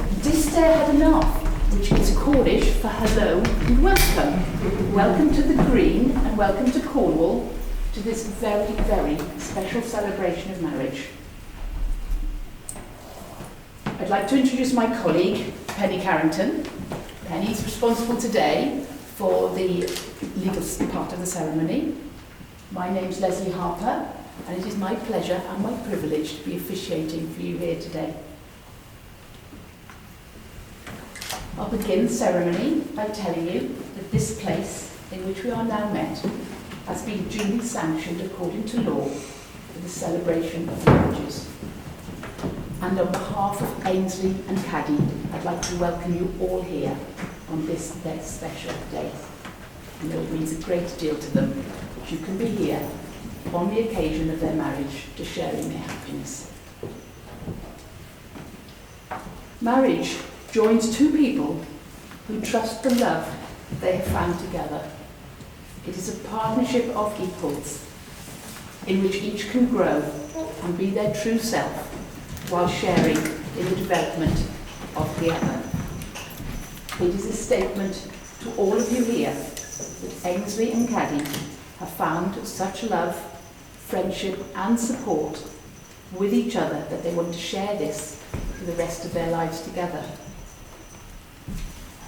Distair had enough, which is Cornish for hello and welcome. Welcome to the Green and welcome to Cornwall to this very, very special celebration of marriage. I'd like to introduce my colleague, Penny Carrington. Penny's responsible today for the legal part of the ceremony. My name's Leslie Harper, and it is my pleasure and my privilege to be officiating for you here today. I'll begin the ceremony by telling you that this place in which we are now met has been duly sanctioned according to law for the celebration of marriages. And on behalf of Aynsley and Kadi, I'd like to welcome you all here on this their special day. I know it means a great deal to them that you can be here on the occasion of their marriage to share in their happiness. Marriage joins two people who trust the love they have found together. It is a partnership of equals in which each can grow and be their true self while sharing in the development of the other. It is a statement to all of you here that Aynsley and Kadi have found such love, friendship and support with each other that they want to share this for the rest of their lives together.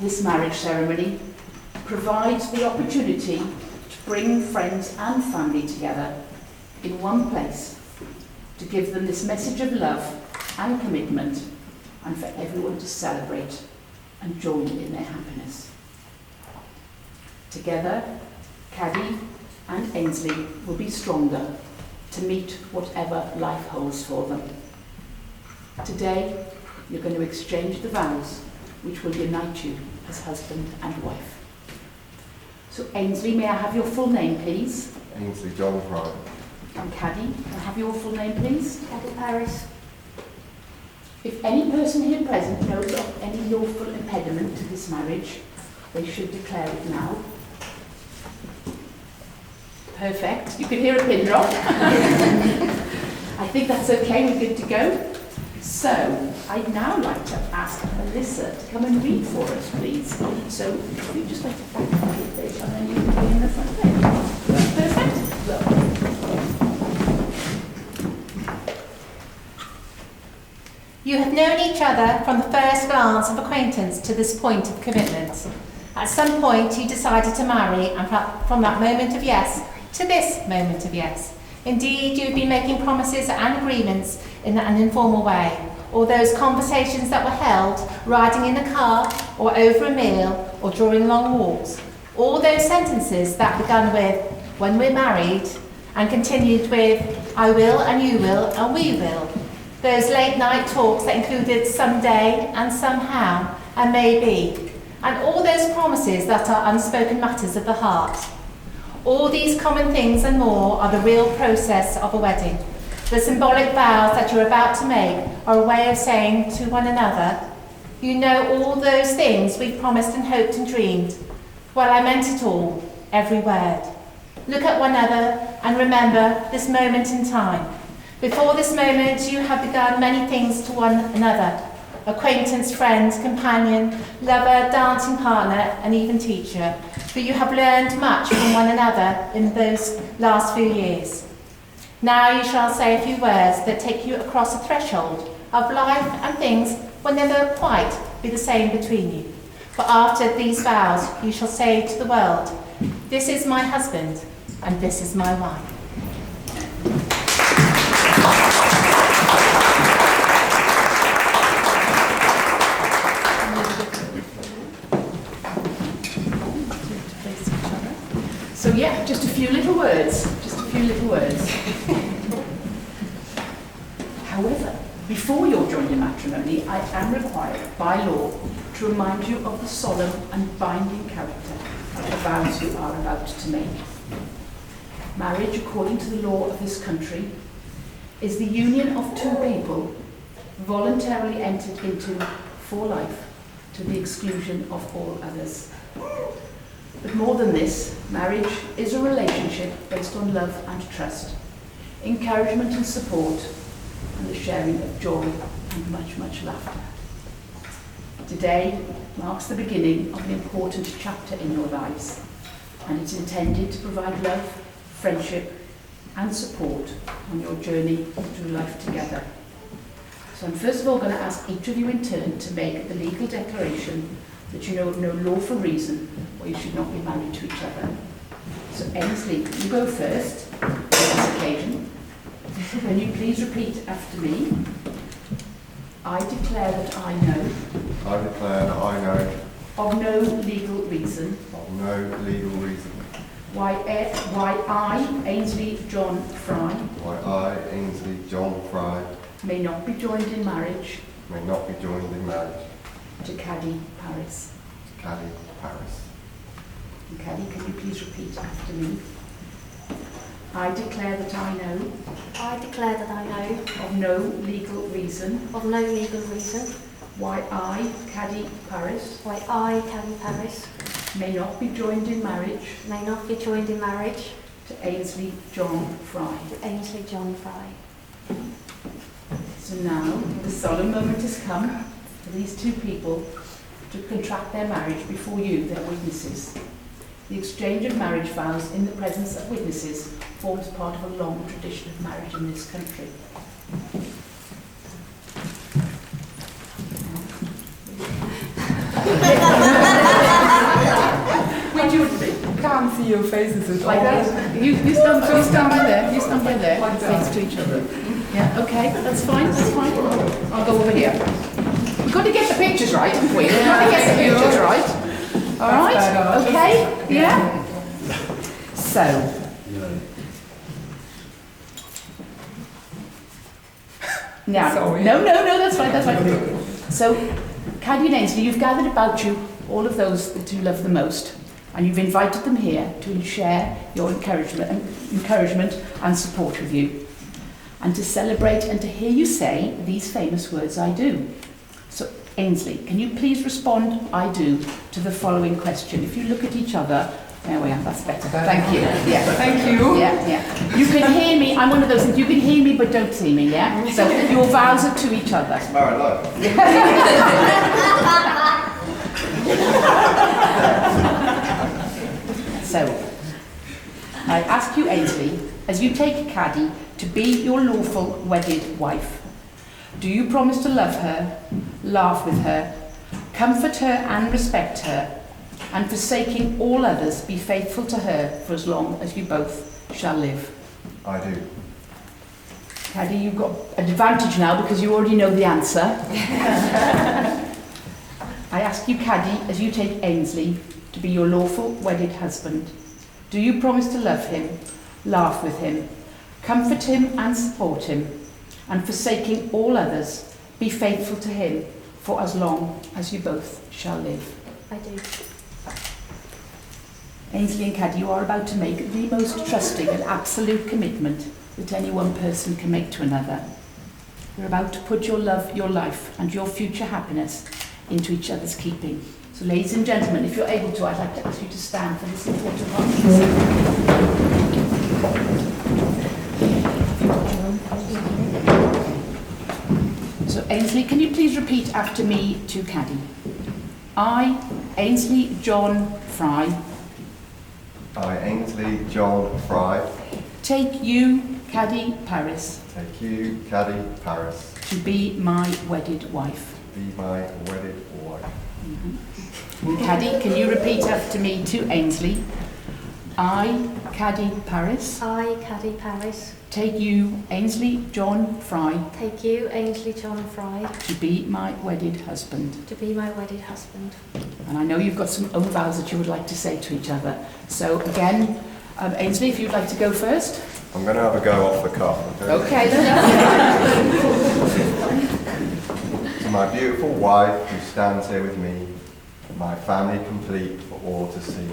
This marriage ceremony provides the opportunity to bring friends and family together in one place, to give them this message of love and commitment, and for everyone to celebrate and join in their happiness. Together, Kadi and Aynsley will be stronger to meet whatever life holds for them. Today, you're going to exchange the vows which will unite you as husband and wife. So Aynsley, may I have your full name, please? Aynsley John Fry. And Kadi, may I have your full name, please? Kadi Paris. If any person here present knows of any lawful impediment to this marriage, they should declare it now. Perfect. You can hear a pin drop. I think that's okay. We're good to go. So, I'd now like to ask Melissa to come and read for us, please. So, if you just like to back up a bit, and then you can be in the front there. Perfect. Lovely. You have known each other from the first glance of acquaintance to this point of commitment. At some point, you decided to marry, and from that moment of yes to this moment of yes. Indeed, you've been making promises and agreements in an informal way, or those conversations that were held riding in a car or over a meal or during long walks. All those sentences that began with, when we're married, and continued with, I will and you will and we will. Those late night talks that included someday and somehow and maybe, and all those promises that are unspoken matters of the heart. All these common things and more are the real process of a wedding. The symbolic vows that you're about to make are a way of saying to one another, you know all those things we promised and hoped and dreamed. Well, I meant it all, every word. Look at one another and remember this moment in time. Before this moment, you have begun many things to one another. Acquaintance, friend, companion, lover, dancing partner, and even teacher. But you have learned much from one another in those last few years. Now you shall say a few words that take you across a threshold of life, and things will never quite be the same between you. But after these vows, you shall say to the world, this is my husband, and this is my wife. So yeah, just a few little words. However, before you're joined in matrimony, I am required by law to remind you of the solemn and binding character of the vows you are about to make. Marriage, according to the law of this country, is the union of two people voluntarily entered into for life to the exclusion of all others. But more than this, marriage is a relationship based on love and trust, encouragement and support, and the sharing of joy and much, much laughter. Today marks the beginning of an important chapter in your lives, and it's intended to provide love, friendship, and support on your journey through life together. So I'm first of all going to ask each of you in turn to make the legal declaration that you know of no lawful reason why you should not be married to each other. So Aynsley, you go first on this occasion. Can you please repeat after me? I declare that I know. I declare that I know. Of no legal reason. Of no legal reason. Why I, Aynsley John Fry. Why I, Aynsley John Fry. May not be joined in marriage. May not be joined in marriage. To Kadi, Paris. To Kadi, Paris. And Kadi, can you please repeat after me? I declare that I know. I declare that I know. Of no legal reason. Of no legal reason. Why I, Kadi, Paris. Why I, Kadi Paris. May not be joined in marriage. May not be joined in marriage. To Aynsley John Fry. To Aynsley John Fry. So now, the solemn moment has come for these two people to contract their marriage before you, their witnesses. The exchange of marriage vows in the presence of witnesses forms part of a long tradition of marriage in this country. Where do you want to be? Can't see your faces at all. Like that? You stand by there. You stand by there. Like face to each other. Yeah, okay, that's fine, that's fine. I'll go over here. We've got to get the pictures right, haven't we? We've got to get the pictures right. All right, okay, yeah? So. Now, Sorry. no, that's fine, that's fine. So, Kadi and Aynsley, you've gathered about you all of those that you love the most, and you've invited them here to share your encouragement and support with you, and to celebrate and to hear you say these famous words, I do. So, Aynsley, can you please respond, I do, to the following question? If you look at each other, there we are, that's better. Thank you. Yeah. Thank you. Yeah. You can hear me, I'm one of those things, you can hear me but don't see me, yeah? So your vows are to each other. Married life. So, I ask you, Aynsley, as you take Kadi to be your lawful wedded wife, do you promise to love her, laugh with her, comfort her and respect her, and forsaking all others, be faithful to her for as long as you both shall live? I do. Kadi, you've got an advantage now because you already know the answer. I ask you, Kadi, as you take Aynsley to be your lawful wedded husband, do you promise to love him, laugh with him, comfort him and support him, and forsaking all others, be faithful to him for as long as you both shall live? I do. Aynsley and Kadi, you are about to make the most trusting and absolute commitment that any one person can make to another. You're about to put your love, your life, and your future happiness into each other's keeping. So, ladies and gentlemen, if you're able to, I'd like to ask you to stand for this important part. So, Aynsley, can you please repeat after me to Kadi? I, Aynsley John Fry, I, Aynsley John Fry. take you, Kadi Paris, Take you, Kadi Paris. to be my wedded wife. Be my wedded wife. Kadi, can you repeat after me to Aynsley? I, Kadi Paris, I, Kadi Paris. take you, Aynsley John Fry, Take you, Aynsley John Fry. to be my wedded husband. To be my wedded husband. And I know you've got some own vows that you would like to say to each other. So again, Aynsley, if you'd like to go first. I'm going to have a go off the cuff. Okay then. To my beautiful wife who stands here with me, my family complete for all to see.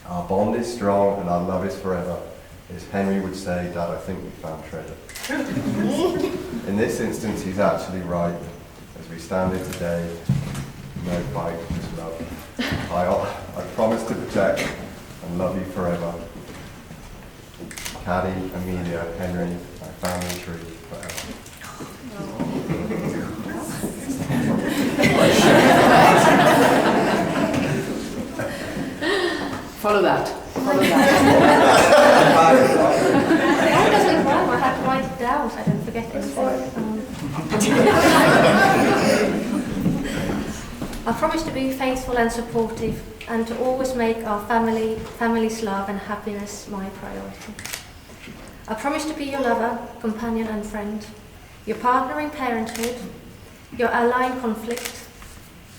Our bond is strong and our love is forever. As Henry would say, Dad, I think we found treasure. In this instance, he's actually right. As we stand here today, no fight, just love. I promise to protect and love you forever. Kadi, Amelia, Henry, my family tree forever. Follow that. Follow that. Mine doesn't rhyme. I have to write it down so I don't forget anything. I promise to be faithful and supportive and to always make our family's love and happiness my priority. I promise to be your lover, companion and friend, your partner in parenthood, your ally in conflict,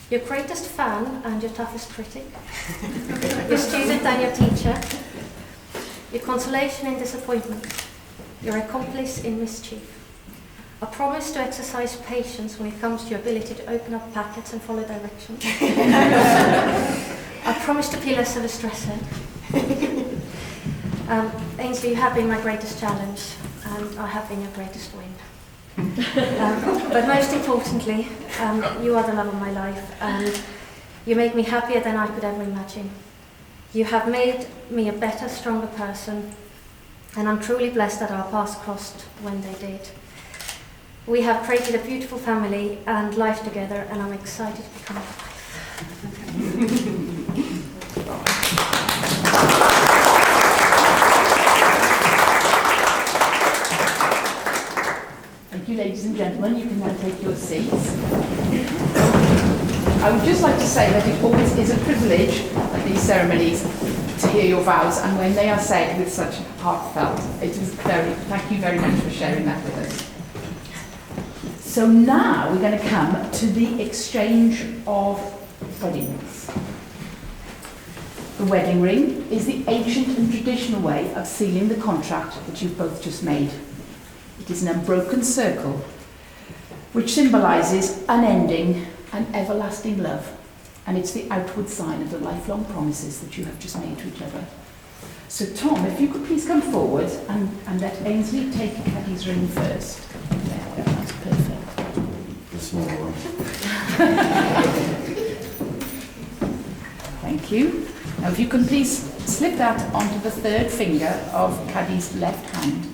your greatest fan and your toughest critic, your student and your teacher, your consolation in disappointment, your accomplice in mischief. I promise to exercise patience when it comes to your ability to open up packets and follow directions. I promise to be less of a stressor. Aynsley, you have been my greatest challenge, and I have been your greatest win. But most importantly, you are the love of my life, and you make me happier than I could ever imagine. You have made me a better, stronger person, and I'm truly blessed that our paths crossed when they did. We have created a beautiful family and life together, and I'm excited to become a wife. Thank you, ladies and gentlemen. You can now take your seats. I would just like to say that it always is a privilege at these ceremonies to hear your vows, and when they are said with such heartfelt, it is thank you very much for sharing that with us. So now we're going to come to the exchange of wedding rings. The wedding ring is the ancient and traditional way of sealing the contract that you've both just made. It is an unbroken circle which symbolises unending and everlasting love, and it's the outward sign of the lifelong promises that you have just made to each other. So Tom, if you could please come forward and let Aynsley take Kadi's ring first. There we go, that's perfect. The small one. Thank you. Now if you can please slip that onto the third finger of Kadi's left hand.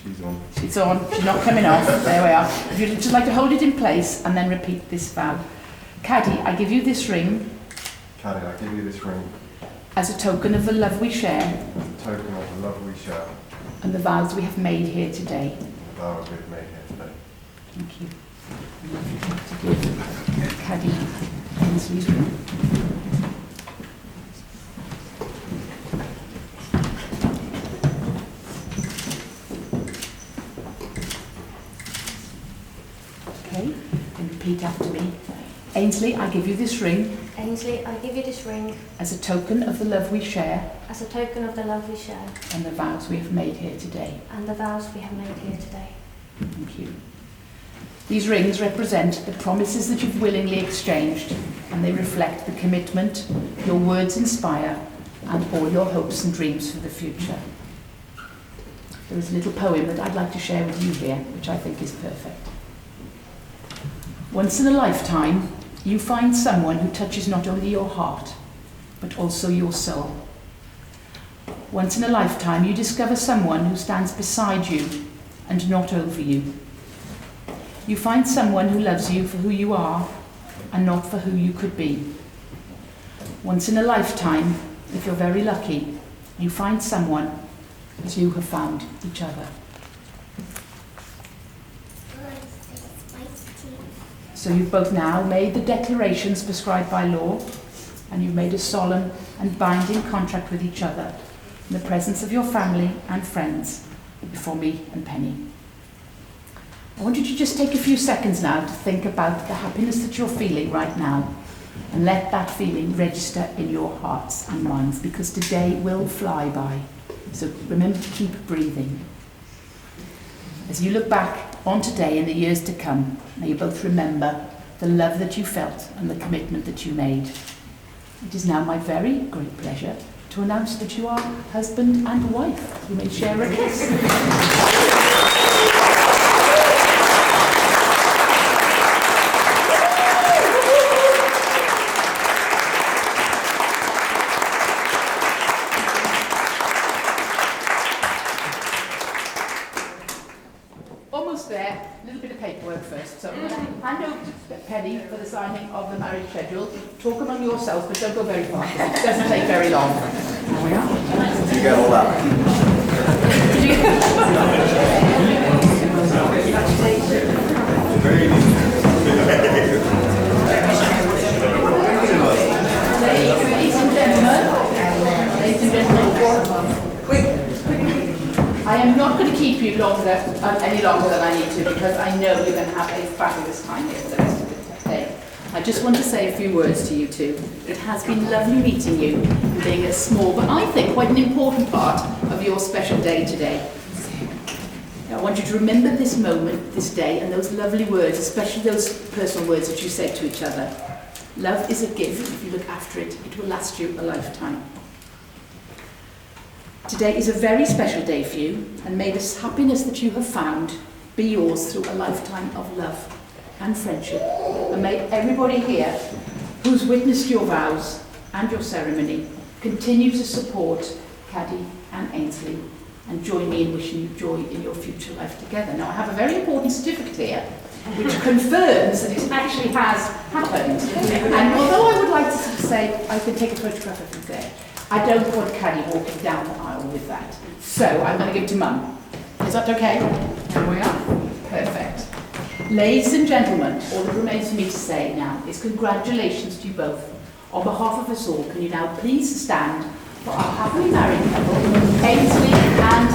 She's on. She's on, she's not coming off. There we are. If you'd just like to hold it in place and then repeat this vow. Kadi, I give you this ring Kadi, I give you this ring as a token of the love we share as a token of the love we share and the vows we have made here today. and the vows we've made here today. Thank you. I'd like to give Kadi Aynsley's ring. Okay, and repeat after me. Aynsley, I give you this ring Aynsley, I give you this ring as a token of the love we share as a token of the love we share and the vows we have made here today. and the vows we have made here today. Thank you. These rings represent the promises that you've willingly exchanged, and they reflect the commitment your words inspire and all your hopes and dreams for the future. There is a little poem that I'd like to share with you here, which I think is perfect. Once in a lifetime, you find someone who touches not only your heart, but also your soul. Once in a lifetime, you discover someone who stands beside you and not over you. You find someone who loves you for who you are and not for who you could be. Once in a lifetime, if you're very lucky, you find someone as you have found each other. So you've both now made the declarations prescribed by law, and you've made a solemn and binding contract with each other in the presence of your family and friends before me and Penny. I want you to just take a few seconds now to think about the happiness that you're feeling right now, and let that feeling register in your hearts and minds, because today will fly by. So remember to keep breathing. As you look back on today and the years to come, may you both remember the love that you felt and the commitment that you made. It is now my very great pleasure to announce that you are husband and wife. You may share a kiss. almost there. A little bit of paperwork first. So I'm going to hand over to Penny for the signing of the marriage schedule. Talk among yourselves, but don't go very far, because it doesn't take very long. There we are. Did you get all that? Ladies and gentlemen, I am not going to keep you any longer than I need to, because I know you're going to have a fabulous time here for the rest of the day. I just want to say a few words to you two. It has been lovely meeting you and being a small, but I think quite an important part of your special day today. I want you to remember this moment, this day, and those lovely words, especially those personal words that you said to each other. Love is a gift. If you look after it, it will last you a lifetime. Today is a very special day for you, and may this happiness that you have found be yours through a lifetime of love and friendship. And may everybody here who's witnessed your vows and your ceremony continue to support Kadi and Aynsley, and join me in wishing you joy in your future life together. Now, I have a very important certificate here which confirms that it actually has happened. And although I would like to sort of say I can take a photograph of you there, I don't want Kadi walking down the aisle with that. So I'm going to give it to Mum. Is that okay? There we are. Perfect. Ladies and gentlemen, all that remains for me to say now is congratulations to you both. On behalf of us all, can you now please stand for our happily married couple, Aynsley and